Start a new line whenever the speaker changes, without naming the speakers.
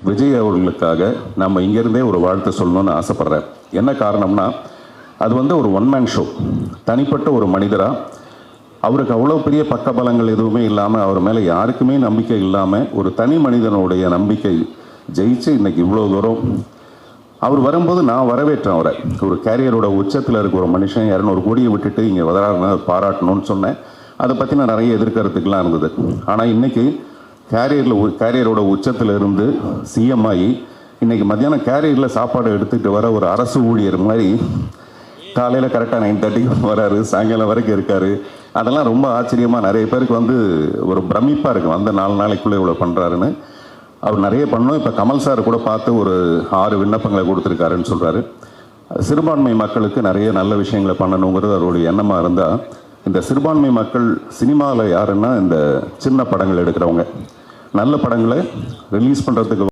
விஜய் அவர்களுக்காக நம்ம இங்கேருந்தே ஒரு வாழ்த்து சொல்லணும்னு ஆசைப்பட்றேன். என்ன காரணம்னா, அது வந்து ஒரு ஒன் மேன் ஷோ. தனிப்பட்ட ஒரு மனிதராக அவருக்கு அவ்வளோ பெரிய பக்கபலங்கள் எதுவுமே இல்லாமல், அவர் மேலே யாருக்குமே நம்பிக்கை இல்லாமல், ஒரு தனி மனிதனுடைய நம்பிக்கை ஜெயிச்சு இன்னைக்கு இவ்வளோ தூரம் அவர் வரும்போது நான் வரவேற்றேன் அவரை. ஒரு கேரியரோட உச்சத்தில் இருக்க ஒரு மனுஷன் 200 கோடியை விட்டுட்டு இங்கே வராருன்னா பாராட்டணும்னு சொன்னேன். அதை பற்றி நான் நிறைய எதிர்கருத்துக்கெலாம் இருந்தது. ஆனால் இன்றைக்கி கேரியரோட உச்சத்தில் இருந்து சிஎம் ஆகி இன்றைக்கி மத்தியானம் கேரியரில் சாப்பாடு எடுத்துகிட்டு வர ஒரு அரசு ஊழியர் மாதிரி காலையில் கரெக்டாக 9:30 வராரு, சாயங்காலம் வரைக்கும் இருக்கார். அதெல்லாம் ரொம்ப ஆச்சரியமாக நிறைய பேருக்கு வந்து ஒரு பிரமிப்பாக இருக்குது. வந்த 4 நாளைக்குள்ளே இவ்வளோ பண்ணுறாருன்னு. அவர் நிறைய பண்ணோம். இப்போ கமல் சார் கூட பார்த்து ஒரு 6 விண்ணப்பங்களை கொடுத்துருக்காருன்னு சொல்கிறாரு. சிறுபான்மை மக்களுக்கு நிறைய நல்ல விஷயங்களை பண்ணணுங்கிறது அவருடைய எண்ணமாக இருந்தால், இந்த சிறுபான்மை மக்கள் சினிமாவில் யாருன்னா இந்த சின்ன படங்கள் எடுக்கிறவங்க நல்ல படங்களை ரிலீஸ் பண்ணுறதுக்கு